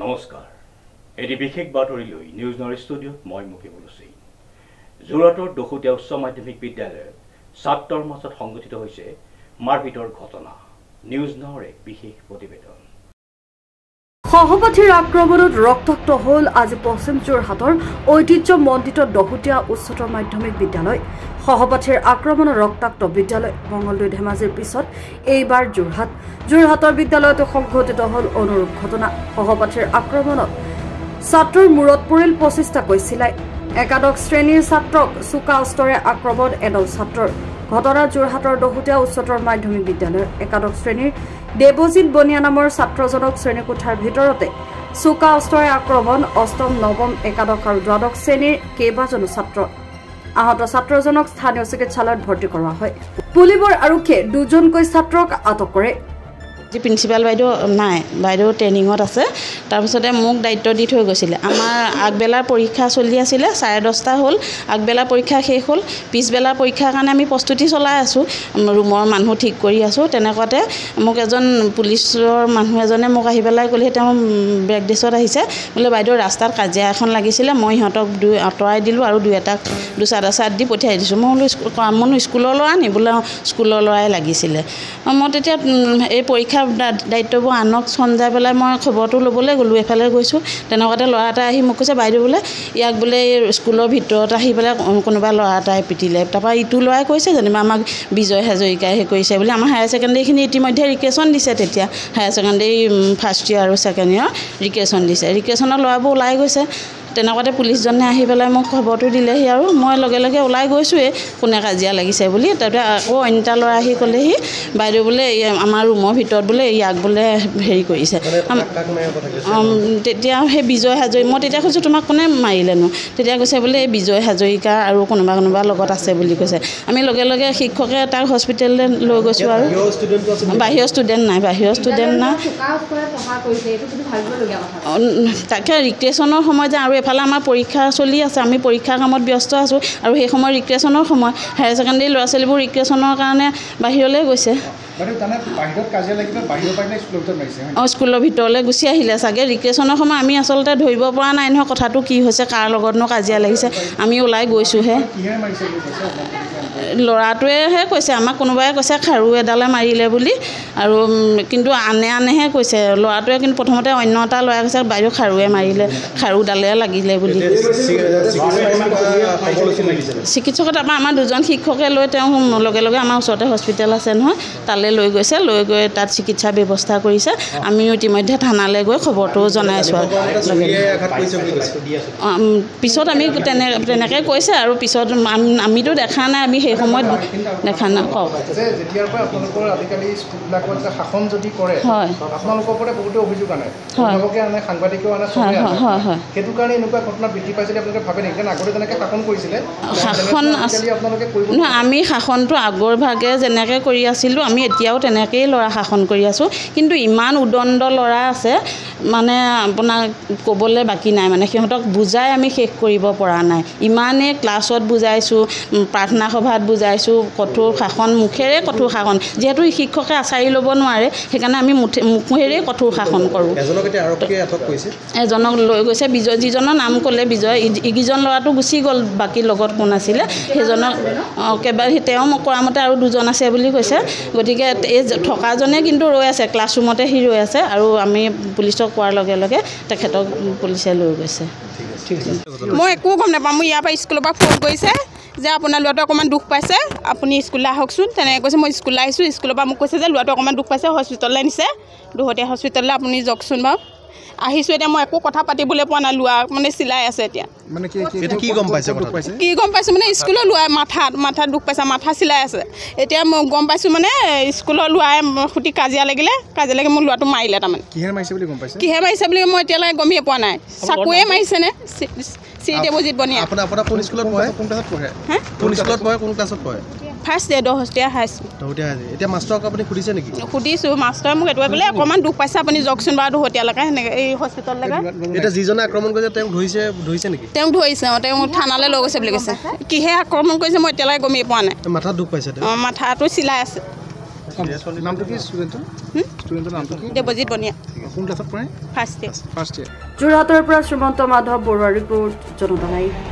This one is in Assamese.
নমস্কাৰ এটি বিশেষ বাতৰি লৈ নিউজ নৰ ষ্টুডিঅ'ত মই মুকিবুল হুছেইন যোৰহাটৰ দহোটীয়া উচ্চ মাধ্যমিক বিদ্যালয়ত ছাত্ৰৰ মাজত সংঘটিত হৈছে মাৰপিটৰ ঘটনা নিউজ নৰ এক বিশেষ প্ৰতিবেদন সহপাঠীৰ আক্ৰমণত ৰক্তাক্ত হল আজি পশ্চিম যোৰহাটৰ ঐতিহ্যমণ্ডিত দহোটীয়া উচ্চতৰ মাধ্যমিক বিদ্যালয় সহপাঠীৰ আক্ৰমণত ৰক্তাক্ত বিদ্যালয় মঙ্গলদৈ ধেমাজিৰ পিছত এইবাৰ যোৰহাটৰ বিদ্যালয়ত সংঘটিত হল অনুৰূপ ঘটনা সহপাঠীৰ আক্ৰমণত ছাত্ৰৰ মূৰত পৰিল 25টাকৈ চিলাই একাদশ শ্ৰেণীৰ ছাত্ৰক চোকা অস্ত্ৰৰে আক্ৰমণ এডল ছাত্ৰৰ ঘটনা যোৰহাটৰ দহোটীয়া উচ্চতৰ মাধ্যমিক বিদ্যালয়ৰ একাদশ শ্ৰেণীৰ দেৱজিৎ বনিয়া নামৰ ছাত্ৰজনক শ্ৰেণীকোঠাৰ ভিতৰতে চোকা অস্ত্ৰৰে আক্ৰমণ অষ্টম নৱম একাদশ আৰু দ্বাদশ শ্ৰেণীৰ কেইবাজনো ছাত্ৰ আহত ছাত্ৰজনক স্থানীয় চিকিৎসালয়ত ভৰ্তি কৰোৱা হয় পুলিবৰ আৰক্ষীয়ে দুজনকৈ ছাত্ৰক আটক কৰে প্ৰিন্সিপাল বাইদেউ নাই বাইদেউ ট্ৰেইনিঙত আছে তাৰপিছতে মোক দায়িত্ব দি থৈ গৈছিলে আমাৰ আগবেলাৰ পৰীক্ষা চলি আছিলে 10:30 হ'ল আগবেলাৰ পৰীক্ষা শেষ হ'ল পিছবেলাৰ পৰীক্ষাৰ কাৰণে আমি প্ৰস্তুতি চলাই আছোঁ ৰুমৰ মানুহ ঠিক কৰি আছোঁ তেনেকুৱাতে মোক এজন পুলিচৰ মানুহ এজনে মোক আহি পেলাই ক'লে তেওঁ ব্ৰেক ডেছত আহিছে বোলে বাইদেউ ৰাস্তাত কাজিয়া এখন লাগিছিলে মই সিহঁতক আঁতৰাই দিলোঁ আৰু দুই এটাক দুচাট দি পঠিয়াই দিছোঁ মই বোলো স্কুলৰ ল'ৰা নি বোলে স্কুলৰ ল'ৰাই লাগিছিলে মই তেতিয়া এই পৰীক্ষা দায়িত্ববোৰ আনক সঞ্জাই পেলাই মই খবৰটো ল'বলৈ গ'লোঁ এফালে গৈছোঁ তেনেকুৱাতে ল'ৰা এটা আহি মোক কৈছে বাইদেউ বোলে ইয়াক বোলে স্কুলৰ ভিতৰত আহি পেলাই কোনোবা ল'ৰা এটাই পিটিলে তাৰপৰা ইটো ল'ৰাই কৈছে যেনিবা আমাক বিজয় হাজৰিকাই কৰিছে বুলি আমাৰ হায়াৰ ছেকেণ্ডেৰীখিনি ইতিমধ্যে ৰিকুৱেশ্যন দিছে তেতিয়া হায়াৰ ছেকেণ্ডেৰী ফাৰ্ষ্ট ইয়াৰ আৰু ছেকেণ্ড ইয়াৰ ৰিকুৱেশ্যন দিছে ৰিকুৱেশ্যনৰ ল'ৰাবোৰ ওলাই গৈছে তেনেকুৱাতে পুলিচজনে আহি পেলাই মোক খবৰটো দিলেহি আৰু মই লগে লগে ওলাই গৈছোঁৱে কোনে কাজিয়া লাগিছে বুলি তাৰপিছত আকৌ অন্য এটা ল'ৰা আহি ক'লেহি বাইদেউ বোলে আমাৰ ৰুমৰ ভিতৰত বোলে ইয়াক বোলে হেৰি কৰিছে তেতিয়া সেই বিজয় হাজৰিকা মই তেতিয়া কৈছোঁ তোমাক কোনে মাৰিলেনো তেতিয়া কৈছে বোলে এই বিজয় হাজৰিকা আৰু কোনোবা লগত আছে বুলি কৈছে আমি লগে লগে শিক্ষকে তাক হস্পিটেললৈ লৈ গৈছোঁ আৰু বাহিৰৰ ষ্টুডেণ্ট নাই তাকে ৰিক্ৰেশ্যনৰ সময় যে আৰু এফালে আমাৰ পৰীক্ষা চলি আছে আমি পৰীক্ষাৰ কামত ব্যস্ত আছোঁ আৰু সেই সময় ৰিক্ৰেশ্যনৰ সময় হায়াৰ ছেকেণ্ডেৰী ল'ৰা ছোৱালীবোৰ ৰিক্ৰেশ্যনৰ কাৰণে বাহিৰলৈ গৈছে স্কুলৰ ভিতৰলৈ গুচি আহিলে চাগে ৰিক্ৰেশ্যনৰ সময় আমি আচলতে ধৰিব পৰা নাই নহয় কথাটো কি হৈছে কাৰ লগতনো কাজিয়া লাগিছে আমি ওলাই গৈছোঁহে ল'ৰাটোৱেহে কৈছে আমাক কোনোবাই কৈছে খাৰু এডালে মাৰিলে বুলি আৰু কিন্তু আনেহে কৈছে ল'ৰাটোৱে কিন্তু প্ৰথমতে অন্য এটা ল'ৰাই কৈছে বাইদেউ খাৰুৱে মাৰিলে খাৰুডালে লাগিলে বুলি চিকিৎসকে তাৰপৰা আমাৰ দুজন শিক্ষকে লৈ তেওঁ লগে লগে আমাৰ ওচৰতে হস্পিটেল আছে নহয় তালৈ লৈ গৈছে লৈ গৈ তাত চিকিৎসা ব্যৱস্থা কৰিছে আমিও ইতিমধ্যে থানালৈ গৈ খবৰটো জনাইছোঁ আৰু পিছত আমি তেনেকৈ কৈছে আৰু পিছত আমিতো দেখা নাই আমি সেই সময়ত দেখা নাই কওক হয় আমি শাসনটো আগৰ ভাগে যেনেকৈ কৰি আছিলোঁ আমি এতিয়াও তেনেকৈয়ে ল'ৰা শাসন কৰি আছোঁ কিন্তু ইমান উদণ্ড ল'ৰা আছে মানে আপোনাৰ ক'বলৈ বাকী নাই মানে সিহঁতক বুজাই আমি শেষ কৰিব পৰা নাই ইমানেই ক্লাছত বুজাইছোঁ প্ৰাৰ্থনা সভাত বুজাইছোঁ কঠোৰ শাসন মুখেৰে কঠোৰ শাসন যিহেতু শিক্ষকে আচাৰি ল'ব নোৱাৰে সেইকাৰণে আমি মুখেৰে কঠোৰ শাসন কৰোঁ এজনক লৈ গৈছে বিজয় যিজনৰ নাম ক'লে বিজয় ইকেইজন ল'ৰাটো গুচি গ'ল বাকী লগত কোন আছিলে সেইজনক তেওঁ মোক কোৱা মতে আৰু দুজন আছে বুলি কৈছে গতিকে এই থকাজনে কিন্তু ৰৈ আছে ক্লাছৰুমতে সি ৰৈ আছে আৰু আমি পুলিচক কোৱাৰ লগে লগে তেখেতক পুলিচে লৈ গৈছে মই একো গম নাপাওঁ মই ইয়াৰ পৰা স্কুলৰ পৰা ফোন কৰিছে যে আপোনাৰ ল'ৰাটো অকণমান দুখ পাইছে আপুনি স্কুললৈ আহকচোন তেনেকৈ কৈছে মই স্কুললৈ আহিছোঁ স্কুলৰ পৰা মোক কৈছে যে ল'ৰাটো অকণমান দুখ পাইছে হস্পিটেললৈ নিছে দহোটীয়া হস্পিটেললৈ আপুনি যাওকচোন বাৰু আহিছোঁ এতিয়া মই একো কথা পাতিবলৈ পোৱা নাই ল'ৰা মানে চিলাই আছে এতিয়া কি গম পাইছোঁ মানে স্কুলৰ ল'ৰাই মাথাত দুখ পাইছে মাথা চিলাই আছে এতিয়া মই গম পাইছোঁ মানে স্কুলৰ ল'ৰাই সৈতে কাজিয়া লাগি মোৰ ল'ৰাটো মাৰিলে তাৰমানে কিহে মাৰিছে বুলি মই এতিয়ালৈকে গমেই পোৱা নাই চাকুৱে মাৰিছেনে শ্ৰী দেৱজিৎ বনিয়া ফাৰ্ষ্ট ইয়াৰ দহোটীয়া হাইস্কুল সুধিছোঁ মাষ্টৰে মোক এইটোৱে বোলে অকণমান দুখ পাইছে আপুনি যাওকচোন বাৰু দহোটীয়ালৈকে সেনেকৈ এই হস্পিটেললৈকে তেওঁক ধৰিছে তেওঁ থানালৈ লৈ গৈছে বুলি কৈছে কিহে আক্ৰমণ কৰিছে মই এতিয়ালৈকে গমেই পোৱা নাই মাথাটো চিলাই আছে ষ্টুডেণ্টৰ নামটো কি দেৱজিৎ বনিয়া কোন ক্লাছত পঢ়ে ফাৰ্ষ্ট ইয়েৰ ফাৰ্ষ্ট ইয়েৰ যোৰহাটৰ পৰা শ্ৰীমন্ত মাধৱ বৰুৱাৰ ৰিপৰ্ট জনতা লাইভ